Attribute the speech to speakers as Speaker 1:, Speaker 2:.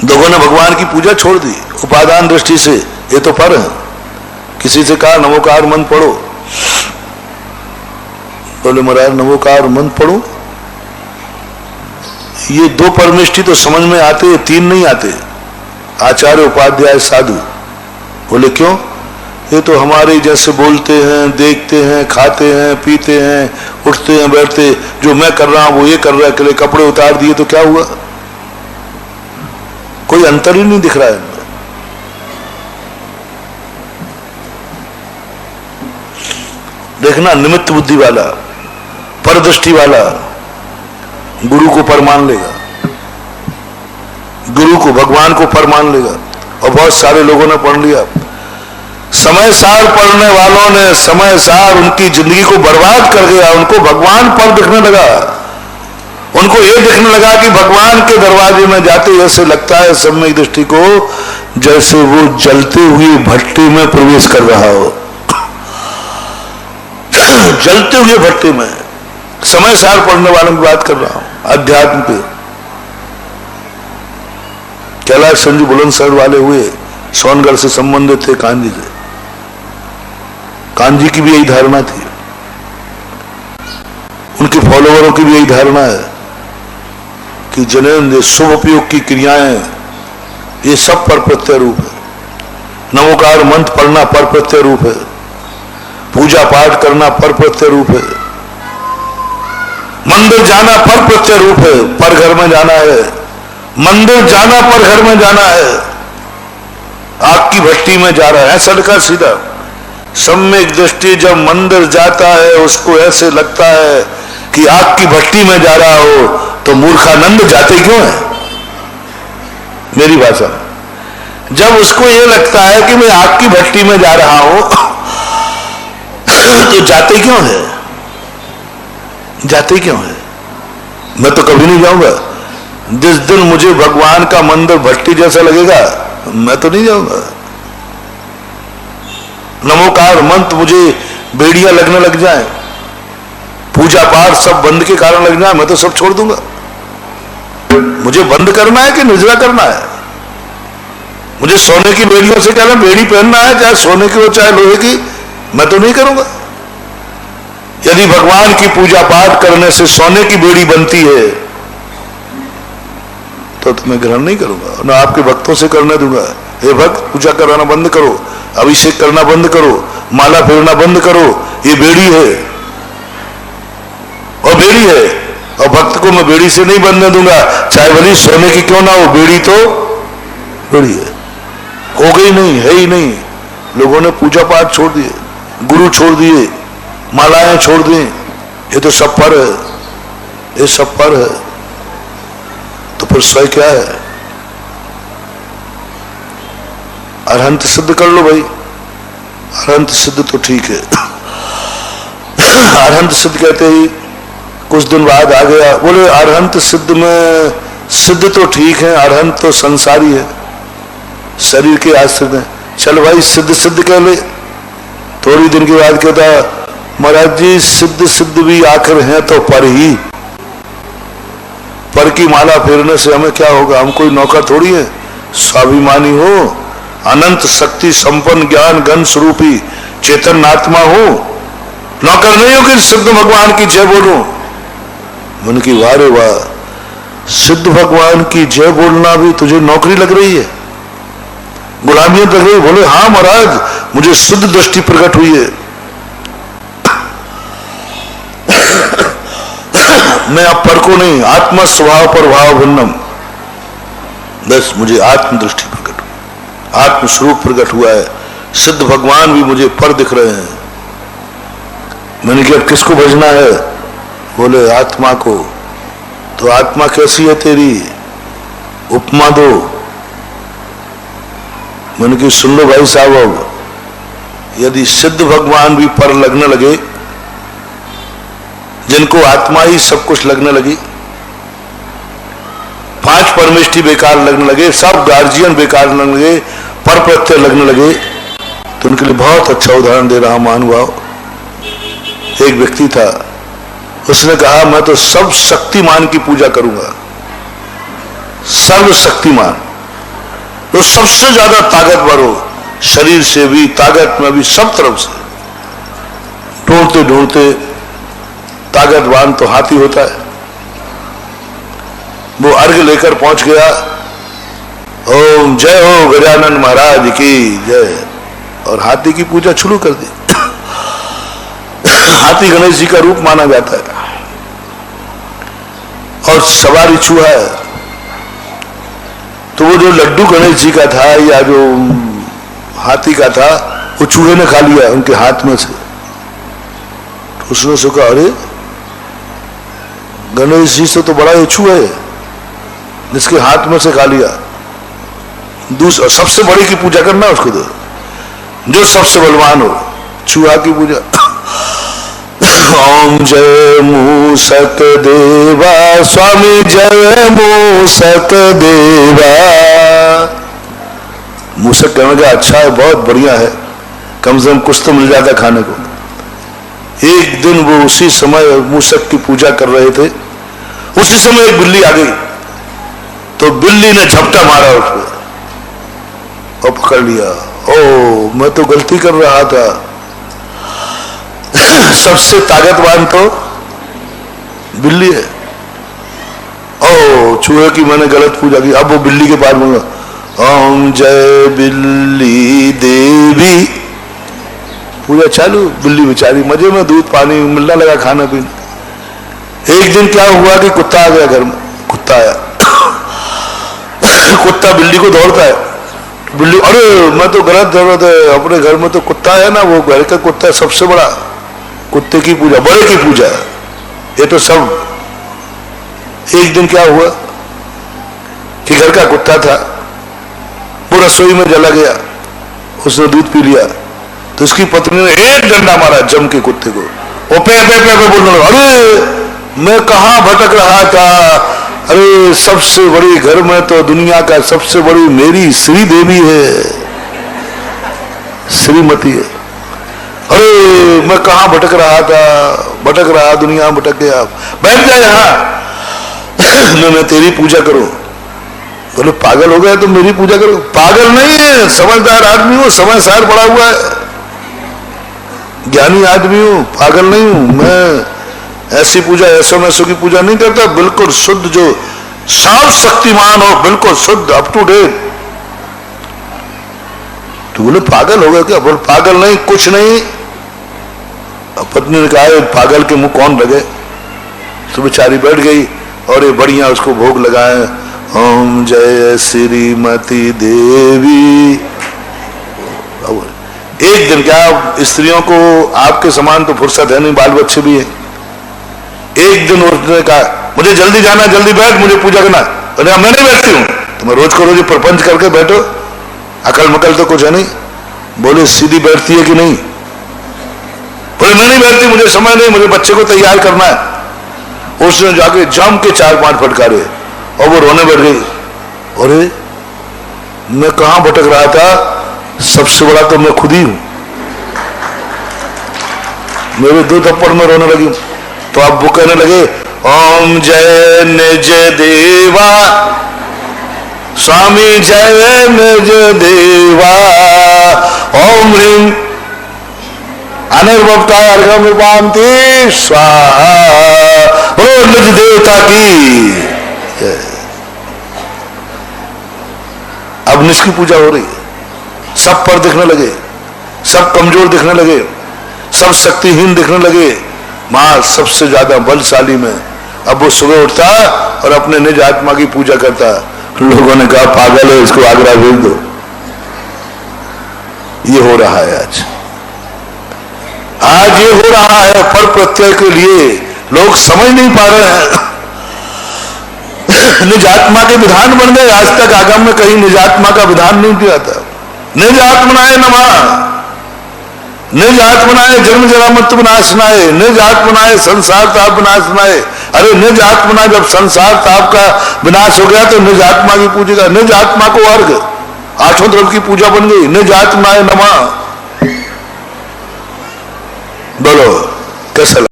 Speaker 1: लोगों ने भगवान की पूजा छोड़ दी उपादान दृष्टि से। ये तो पर है। किसी से कहा नमोकार मंत्र पढ़ो, बोले महाराज नमोकार मंत्र पढ़ो, ये 2 परमेष्टि तो समझ में आते, 3 नहीं आते। आचार्य उपाध्याय साधु। बोले क्यों? ये तो हमारे जैसे बोलते हैं, देखते हैं, खाते हैं, पीते हैं, उठते हैं, बैठते, जो मैं कर रहा हूं वो ये कर रहा है, के लिए कपड़े उतार दिए तो क्या हुआ? कोई अंतर ही नहीं दिख रहा है। देखना, निमित्त बुद्धि वाला, परदृष्टि वाला गुरु को पर मान लेगा, गुरु को, भगवान को पर मान लेगा। और बहुत सारे लोगों ने पढ़ लिया। समय सार पढ़ने वालों ने समय सार उनकी जिंदगी को बर्बाद कर दिया। उनको भगवान पर दिखने लगा, उनको ये दिखने लगा कि भगवान के दरवाजे में जाते ऐसे लगता है सम्यक दृष्टि को जैसे वो जलते हुए भट्टी में प्रवेश कर रहा हो। जलते हुए भट्टी में। समय सार पढ़ने वालों की बात कर रहा हूं, अध्यात्म पे। कैलाश संजू बुलंदशहर वाले हुए, सोनगढ़ से संबंधित थे कांजी से। कांजी की भी यही धारणा थी, उनके फॉलोवरों की भी यही धारणा है कि जनेन्द्र शुभ उपयोग की क्रियाएं ये सब पर प्रत्यय रूप है। नमोकार मंत्र पढ़ना पर प्रत्यय रूप है, पूजा पाठ करना पर प्रत्यय रूप है, मंदिर जाना पर प्रत्यय रूप है। पर घर में जाना है, मंदिर जाना पर घर में जाना है। आग की भट्टी में जा रहा है, सड़का सीधा। सम्यक दृष्टि जब मंदिर जाता है उसको ऐसे लगता है कि आग की भट्टी में जा रहा हो, तो मूर्खानंद जाते क्यों है? मेरी भाषा, जब उसको ये लगता है कि मैं आग की भट्टी में जा रहा हूं तो जाते क्यों है? जाते क्यों है? मैं तो कभी नहीं जाऊंगा। जिस दिन मुझे भगवान का मंदिर भट्टी जैसा लगेगा मैं तो नहीं जाऊंगा। नमोकार मंत्र मुझे बेड़ियां लगने लग जाए, पूजा पाठ सब बंद के कारण लग जाए, मैं तो सब छोड़ दूंगा। मुझे बंद करना है कि निजरा करना है? मुझे सोने की बेड़ियों से कहना बेड़ी पहनना है, चाहे सोने की हो चाहे लोहे की, मैं तो नहीं करूंगा। यदि भगवान की पूजा पाठ करने से सोने की बेड़ी बनती है तो मैं ग्रहण नहीं करूंगा, ना आपके भक्तों से करने दूंगा। हे भक्त, पूजा कराना बंद करो, अभिषेक करना बंद करो, माला फेरना बंद करो, ये बेड़ी है और बेड़ी है, और भक्त को मैं बेड़ी से नहीं बंधने दूंगा, चाहे भली सोने की क्यों ना हो, बेड़ी तो बेड़ी है। हो गई नहीं, है ही नहीं। लोगों ने पूजा पाठ छोड़ दिए, गुरु छोड़ दिए, मालाएं छोड़ दी, ये तो सब पर है, ये सब पर है। तो फिर स्वयं क्या है? अरहंत सिद्ध कर लो भाई, अरहंत सिद्ध तो ठीक है। अरहंत सिद्ध कहते ही कुछ दिन बाद आ गया, बोले अरहंत सिद्ध में सिद्ध तो ठीक है, अरहंत तो संसारी है, शरीर के आश्रित है। चल भाई सिद्ध सिद्ध कह ले। थोड़ी दिन के बाद कहता महाराज जी सिद्ध सिद्ध भी आखिर हैं तो पर ही, पर की माला फेरने से हमें क्या होगा? हम कोई नौकर थोड़ी है। स्वाभिमानी हो, अनंत शक्ति संपन्न ज्ञान घन स्वरूपी चेतन आत्मा हो, नौकर नहीं हो कि सिद्ध भगवान की जय बोलो। मन की वाह रे वाह, सिद्ध भगवान की जय बोलना भी तुझे नौकरी लग रही है, गुलामियत लग रही? बोले हाँ महाराज, मुझे शुद्ध दृष्टि प्रकट हुई है, मैं अब पर को नहीं, आत्मा स्वभाव पर भाव भिन्नम, बस मुझे आत्म दृष्टि प्रकट हुई, आत्म स्वरूप प्रकट हुआ है। सिद्ध भगवान भी मुझे पर दिख रहे हैं। मैंने कहा किसको भजना है? बोले आत्मा को। तो आत्मा कैसी है तेरी? उपमा दो। मैंने कहा सुन लो भाई साहब, अब यदि सिद्ध भगवान भी पर लगने लगे, जिनको आत्मा ही सब कुछ लगने लगी, 5 परमेष्टि बेकार लगने लगे, सब गार्जियन बेकार लगने लगे, पर प्रत्यय लगने लगे, तो उनके लिए बहुत अच्छा उदाहरण दे रहा हूं महानुभाव। एक व्यक्ति था, उसने कहा मैं तो सब शक्तिमान की पूजा करूंगा, सर्वशक्तिमान। तो सबसे ज्यादा ताकतवर हो, शरीर से भी, ताकत में भी, सब तरफ से। ढूंढते ढूंढते ताकतवान तो हाथी होता है। वो अर्घ लेकर पहुंच गया। ओम जय हो गजानन महाराज की जय, और हाथी की पूजा शुरू कर दी। हाथी गणेश जी का रूप माना जाता है और सवारी चूहा है। तो वो जो लड्डू गणेश जी का था या जो हाथी का था, वो चूहे ने खा लिया उनके हाथ में से। तो उसने सोचा अरे गणेश जी से तो बड़ा ये चूहा है जिसके हाथ में से खा लिया। दूसरा सबसे बड़े की पूजा करना उसको, तो जो सबसे बलवान हो, चूहा की पूजा। ओम जय मूषक देवा स्वामी जय मूषक देवा। मूषक कहने का अच्छा है, बहुत बढ़िया है, कम से कम कुछ तो मिल जाता खाने को। एक दिन वो उसी समय मूषक की पूजा कर रहे थे, उसी समय एक बिल्ली आ गई। तो बिल्ली ने झपटा मारा उस पर और पकड़ लिया। ओ मैं तो गलती कर रहा था। सबसे ताकतवान तो बिल्ली है। ओ चूहे की मैंने गलत पूजा की। अब वो बिल्ली के पास बोला ओम जय बिल्ली देवी। पूजा चालू। बिल्ली बेचारी मजे में, दूध पानी मिलने लगा, खाना पीना। एक दिन क्या हुआ कि कुत्ता आ गया घर में। कुत्ता आया, कुत्ता बिल्ली को दौड़ता है। बिल्ली अरे मैं तो गलत जरूरत है, अपने घर में तो कुत्ता है ना, वो घर का कुत्ता है सबसे बड़ा, कुत्ते की पूजा, बड़े की पूजा, ये तो सब। एक दिन क्या हुआ कि घर का कुत्ता था, वो रसोई में चला गया, उसने दूध पी लिया। तो उसकी पत्नी ने एक डंडा मारा जम के कुत्ते को। वो पे पे पे पे बोलने लगा अरे मैं कहाँ भटक रहा था, अरे सबसे बड़ी घर में तो दुनिया का सबसे बड़ी मेरी श्री देवी है, श्रीमती है। अरे मैं कहाँ भटक रहा था, भटक रहा, दुनिया में भटक गया, बैठ जा यहाँ, मैं तेरी पूजा करूं। बोले पागल हो गया तो मेरी पूजा करो। पागल नहीं है, समझदार आदमी हूं, समय सार पड़ा हुआ है, ज्ञानी आदमी हूं, पागल नहीं हूं। मैं ऐसी पूजा, ऐसो मैसो की पूजा नहीं करता, बिल्कुल शुद्ध, जो साफ शक्तिमान हो, बिल्कुल शुद्ध, अप टू डेट। तो बोले पागल हो गया क्या? बोले पागल नहीं, कुछ नहीं। पत्नी ने कहा पागल के मुंह कौन लगे। तो बेचारी बैठ गई और ये बढ़िया उसको भोग लगाए। ओम जय श्रीमती देवी। एक दिन क्या, स्त्रियों को आपके समान तो फुर्सत है नहीं, बाल बच्चे भी है। एक दिन उसने कहा मुझे जल्दी जाना, जल्दी बैठ, मुझे पूजा करना। तो मैं नहीं बैठती हूँ, तो मैं रोज को रोज प्रपंच करके बैठो, अकल मकल तो कुछ है नहीं। बोले सीधी बैठती है कि नहीं? बोले मैं नहीं बैठती, मुझे समय नहीं, मुझे बच्चे को तैयार करना है। उसने जाके जम के 4-5 फटकारे और वो रोने बैठ गई। अरे मैं कहां भटक रहा था, सबसे बड़ा तो मैं खुद ही हूं। मेरे 2 थप्पड़ में रोने लगी। तो अब वो कहने लगे ओम जय निज देवा स्वामी जय निज देवा। ओम ह्रीं अनिर्वक्ता अर्घ्यमुपान्ति स्वाहा। ओ निज देवता की। अब निज की पूजा हो रही है। सब पर दिखने लगे, सब कमजोर दिखने लगे, सब शक्तिहीन दिखने लगे। मां सबसे ज्यादा बलशाली में। अब वो सुबह उठता और अपने निज आत्मा की पूजा करता। लोगों ने कहा पागल है, इसको आगरा भेज दो। ये हो रहा है आज ये हो रहा है। फल प्रत्यय के लिए लोग समझ नहीं पा रहे हैं। निज आत्मा के विधान बन गए। आज तक आगम में कहीं निज आत्मा का विधान नहीं किया था। निज आत्मनाय नमः, निज आत्मनाय जन्म जरा मृत्यु विनाशनाय, निज आत्मनाय संसार ताप विनाशनाय। अरे निज आत्मना, जब संसार ताप का विनाश हो गया तो निज आत्मा की पूजा, निज आत्मा को अर्घ, 8 द्रव्य की पूजा बन गई। निज आत्मनाय नमः। बोलो कैसा